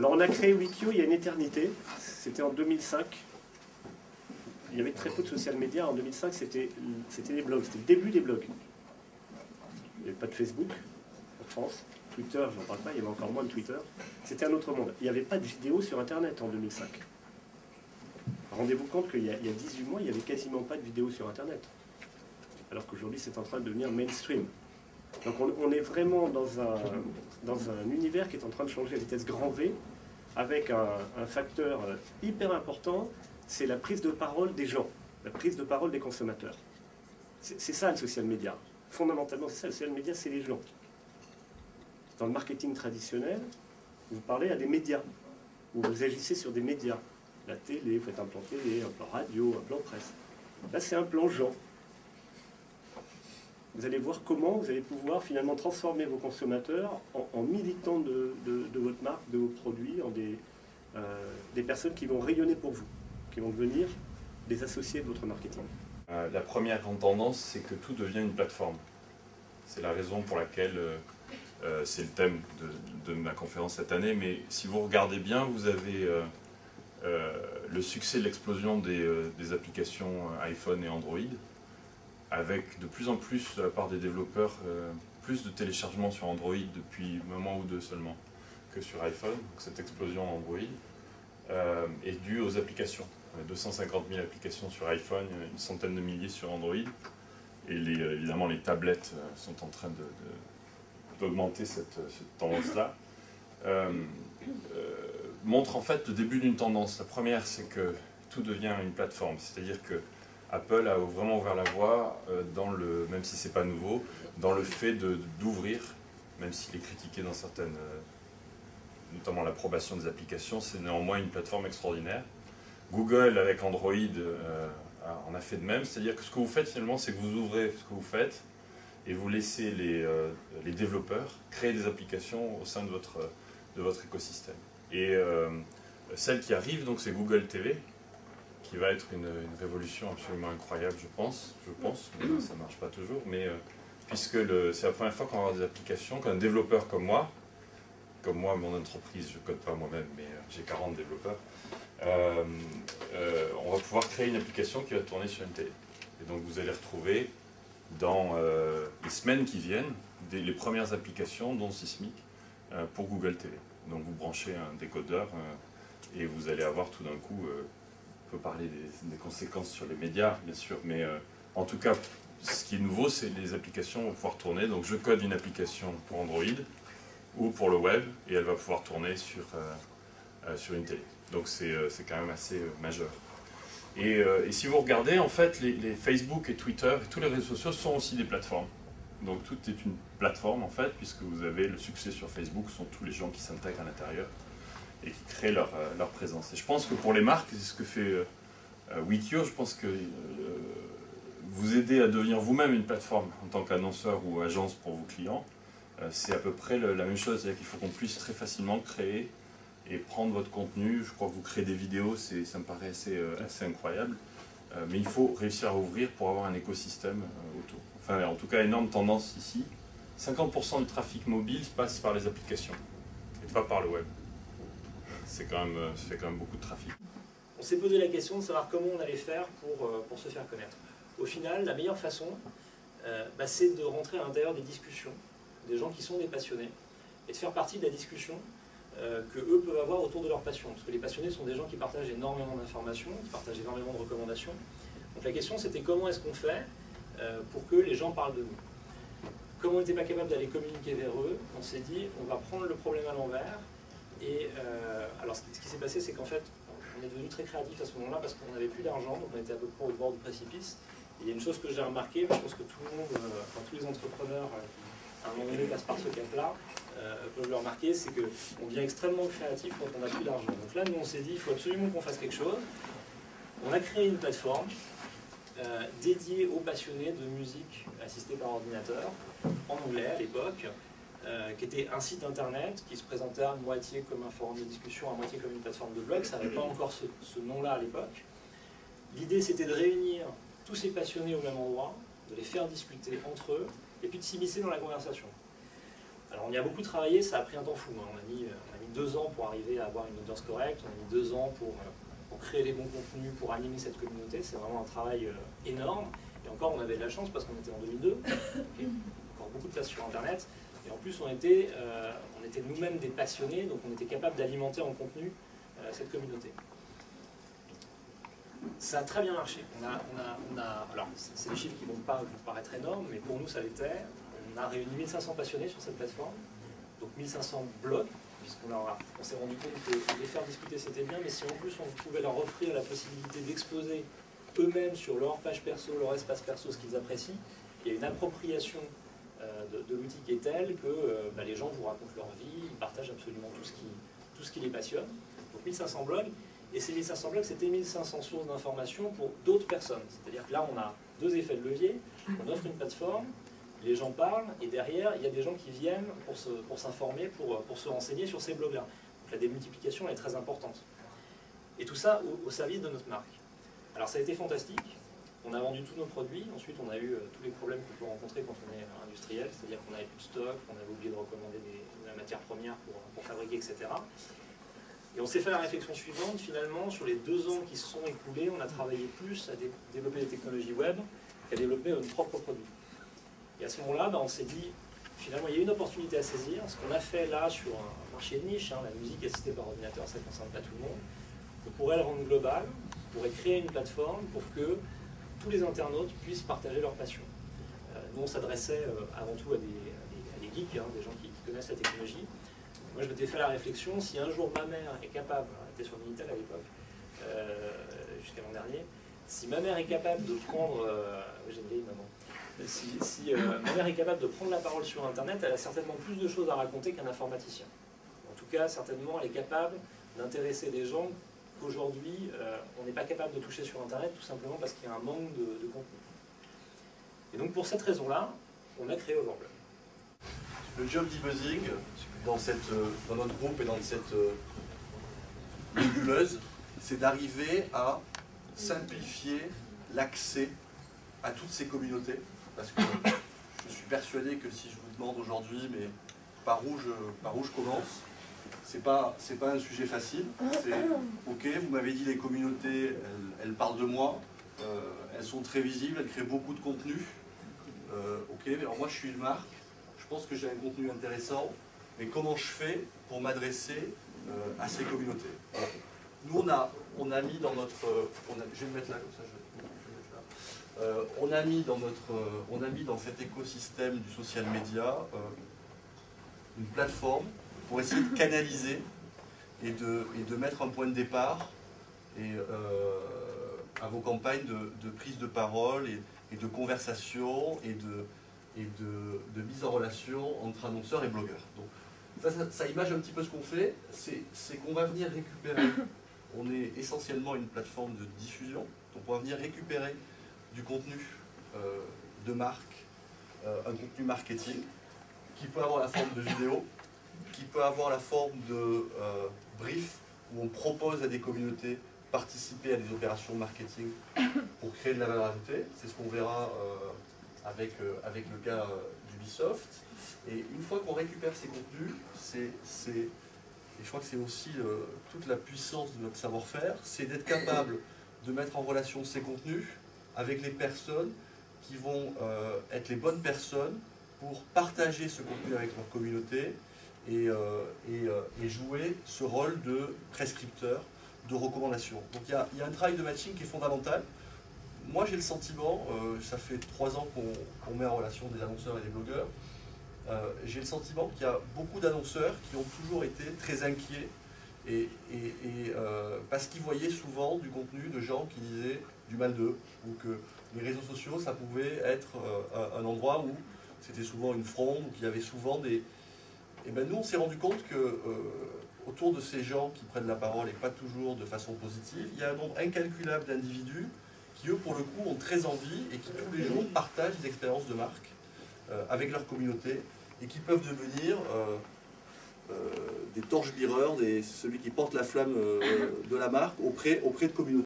Alors on a créé Wikio il y a une éternité, c'était en 2005. Il y avait très peu de social media. En 2005, c'était les blogs, c'était le début des blogs. Il n'y avait pas de Facebook en France. Twitter, j'en parle pas, il y avait encore moins de Twitter. C'était un autre monde. Il n'y avait pas de vidéo sur Internet en 2005. Rendez-vous compte qu'il y a 18 mois, il n'y avait quasiment pas de vidéo sur Internet. Alors qu'aujourd'hui, c'est en train de devenir mainstream. Donc on est vraiment dans un univers qui est en train de changer à vitesse grand V, avec un facteur hyper important, c'est la prise de parole des gens, la prise de parole des consommateurs. C'est ça le social media. Fondamentalement, c'est ça, le social media, c'est les gens. Dans le marketing traditionnel, vous parlez à des médias, ou vous agissez sur des médias. La télé, vous faites un plan télé, un plan radio, un plan presse. Là, c'est un plan gens. Vous allez voir comment vous allez pouvoir finalement transformer vos consommateurs en militants de votre marque, de vos produits, en des personnes qui vont rayonner pour vous, qui vont devenir des associés de votre marketing. La première grande tendance, c'est que tout devient une plateforme. C'est la raison pour laquelle c'est le thème de ma conférence cette année, mais si vous regardez bien, vous avez le succès de l'explosion des applications iPhone et Android, avec de plus en plus de la part des développeurs, plus de téléchargements sur Android depuis un moment ou deux seulement que sur iPhone. Donc cette explosion Android est due aux applications. 250 000 applications sur iPhone, une centaine de milliers sur Android, et évidemment les tablettes sont en train d'augmenter cette tendance-là. Montre en fait le début d'une tendance. La première, c'est que tout devient une plateforme, c'est-à-dire que Apple a vraiment ouvert la voie, même si c'est pas nouveau, dans le fait d'ouvrir, même s'il est critiqué dans certaines, notamment l'approbation des applications, c'est néanmoins une plateforme extraordinaire. Google avec Android en a fait de même, c'est-à-dire que ce que vous faites finalement, c'est que vous ouvrez ce que vous faites et vous laissez les développeurs créer des applications au sein de votre écosystème. Et celle qui arrive, donc, c'est Google TV, qui va être une révolution absolument incroyable, je pense, mais ça ne marche pas toujours, mais puisque c'est la première fois qu'on va avoir des applications, qu'un développeur comme moi, mon entreprise, je ne code pas moi-même, mais j'ai 40 développeurs, on va pouvoir créer une application qui va tourner sur une télé. Et donc vous allez retrouver dans les semaines qui viennent les premières applications, dont Sismic, pour Google TV. Donc vous branchez un décodeur et vous allez avoir tout d'un coup, on peut parler des conséquences sur les médias bien sûr, mais en tout cas ce qui est nouveau, c'est les applications vont pouvoir tourner. Donc je code une application pour Android ou pour le web et elle va pouvoir tourner sur une télé. Donc c'est quand même assez majeur. Et si vous regardez, en fait, les Facebook et Twitter et tous les réseaux sociaux sont aussi des plateformes. Donc tout est une plateforme en fait, puisque vous avez le succès sur Facebook, ce sont tous les gens qui s'intègrent à l'intérieur et qui créent leur présence. Et je pense que pour les marques, c'est ce que fait Wikio, je pense que vous aider à devenir vous-même une plateforme en tant qu'annonceur ou agence pour vos clients, c'est à peu près la même chose, c'est-à-dire qu'il faut qu'on puisse très facilement créer et prendre votre contenu. Je crois que vous créez des vidéos, ça me paraît assez incroyable, mais il faut réussir à ouvrir pour avoir un écosystème autour. Enfin, en tout cas, énorme tendance ici. 50% du trafic mobile passe par les applications et pas par le web. Ça fait quand même beaucoup de trafic. On s'est posé la question de savoir comment on allait faire pour se faire connaître. Au final, la meilleure façon, c'est de rentrer à l'intérieur des discussions, des gens qui sont des passionnés, et de faire partie de la discussion que eux peuvent avoir autour de leur passion. Parce que les passionnés sont des gens qui partagent énormément d'informations, qui partagent énormément de recommandations. Donc la question, c'était comment est-ce qu'on fait pour que les gens parlent de nous. Comme on n'était pas capable d'aller communiquer vers eux, on s'est dit, on va prendre le problème à l'envers. Et alors ce qui s'est passé, c'est qu'en fait, on est devenu très créatif à ce moment-là parce qu'on n'avait plus d'argent, donc on était à peu près au bord du précipice. Et il y a une chose que j'ai remarqué, mais je pense que tout le monde, tous les entrepreneurs à un moment donné passent par ce cap-là, peuvent le remarquer, c'est qu'on devient extrêmement créatif quand on n'a plus d'argent. Donc là, nous on s'est dit, il faut absolument qu'on fasse quelque chose. On a créé une plateforme dédiée aux passionnés de musique assistée par ordinateur, en anglais à l'époque, qui était un site internet qui se présentait à moitié comme un forum de discussion, à moitié comme une plateforme de blog. Ça n'avait pas encore ce nom-là à l'époque. L'idée, c'était de réunir tous ces passionnés au même endroit, de les faire discuter entre eux, et puis de s'immiscer dans la conversation. Alors on y a beaucoup travaillé, ça a pris un temps fou, hein. On a mis mis 2 ans pour arriver à avoir une audience correcte, on a mis 2 ans pour créer les bons contenus, pour animer cette communauté. C'est vraiment un travail énorme. Et encore, on avait de la chance parce qu'on était en 2002, encore beaucoup de place sur Internet. Et en plus, on était nous-mêmes des passionnés, donc on était capable d'alimenter en contenu cette communauté. Ça a très bien marché. Alors, c'est des chiffres qui ne vont pas vous paraître énormes, mais pour nous, ça l'était. On a réuni 1500 passionnés sur cette plateforme, donc 1500 blogs, puisqu'on s'est rendu compte que les faire discuter, c'était bien, mais si en plus on pouvait leur offrir la possibilité d'exposer eux-mêmes sur leur page perso, leur espace perso, ce qu'ils apprécient, il y a une appropriation de l'outil qui est telle que les gens vous racontent leur vie, ils partagent absolument tout ce qui les passionne. Donc 1500 blogs, et ces 1500 blogs, c'était 1500 sources d'informations pour d'autres personnes. C'est-à-dire que là, on a 2 effets de levier, on offre une plateforme, les gens parlent, et derrière, il y a des gens qui viennent pour s'informer, pour se renseigner sur ces blogs-là. Donc la démultiplication est très importante. Et tout ça au service de notre marque. Alors ça a été fantastique. On a vendu tous nos produits, ensuite on a eu tous les problèmes qu'on peut rencontrer quand on est industriel, c'est-à-dire qu'on n'avait plus de stock, on avait oublié de recommander de la matière première pour fabriquer, etc. Et on s'est fait la réflexion suivante, finalement, sur les 2 ans qui se sont écoulés, on a travaillé plus à développer des technologies web qu'à développer nos propres produits. Et à ce moment-là, on s'est dit, finalement, il y a une opportunité à saisir. Ce qu'on a fait là sur un marché de niche, la musique assistée par ordinateur, ça ne concerne pas tout le monde, on pourrait le rendre global, on pourrait créer une plateforme pour que tous les internautes puissent partager leur passion. Nous, on s'adressait avant tout à des geeks, des gens qui connaissent la technologie. Moi, je m'étais fait la réflexion, si un jour ma mère est capable, elle était sur Minitel à l'époque, jusqu'à l'an dernier, si ma mère est capable de prendre, j'ai une vieille maman, si ma mère est capable de prendre la parole sur Internet, elle a certainement plus de choses à raconter qu'un informaticien. En tout cas, certainement, elle est capable d'intéresser des gens qu'aujourd'hui, on n'est pas capable de toucher sur Internet, tout simplement parce qu'il y a un manque de contenu. Et donc, pour cette raison-là, on a créé Overblog. Le job d'e-buzzing, dans notre groupe et dans cette nébuleuse, c'est d'arriver à simplifier l'accès à toutes ces communautés. Parce que je suis persuadé que si je vous demande aujourd'hui, mais par où je commence, c'est pas un sujet facile. C'est ok, vous m'avez dit les communautés, elles parlent de moi, elles sont très visibles, elles créent beaucoup de contenu. Ok, mais alors moi je suis une marque, je pense que j'ai un contenu intéressant, mais comment je fais pour m'adresser à ces communautés? Alors, nous on a mis dans notre, je vais me mettre là comme ça. On a mis dans cet écosystème du social media une plateforme pour essayer de canaliser et de mettre un point de départ à vos campagnes de prise de parole et de conversation et de mise en relation entre annonceurs et blogueurs. Donc, ça image un petit peu ce qu'on fait, c'est qu'on va venir récupérer, on est essentiellement une plateforme de diffusion, donc on va venir récupérer du contenu de marque, un contenu marketing, qui peut avoir la forme de vidéo, qui peut avoir la forme de brief, où on propose à des communautés participer à des opérations marketing pour créer de la valeur ajoutée. C'est ce qu'on verra avec le cas d'Ubisoft. Et une fois qu'on récupère ces contenus, et je crois que c'est aussi toute la puissance de notre savoir-faire, c'est d'être capable de mettre en relation ces contenus avec les personnes qui vont être les bonnes personnes pour partager ce contenu avec leur communauté et jouer ce rôle de prescripteur, de recommandation. Donc il y a un travail de matching qui est fondamental. Moi j'ai le sentiment, ça fait 3 ans qu'on met en relation des annonceurs et des blogueurs, j'ai le sentiment qu'il y a beaucoup d'annonceurs qui ont toujours été très inquiets parce qu'ils voyaient souvent du contenu de gens qui disaient du mal d'eux, ou que les réseaux sociaux ça pouvait être un endroit où c'était souvent une fronde, où il y avait souvent des... Et bien nous on s'est rendu compte que autour de ces gens qui prennent la parole et pas toujours de façon positive, il y a un nombre incalculable d'individus qui eux pour le coup ont très envie et qui tous les jours partagent des expériences de marque avec leur communauté et qui peuvent devenir des torches-bireurs, celui qui porte la flamme de la marque auprès de communautés.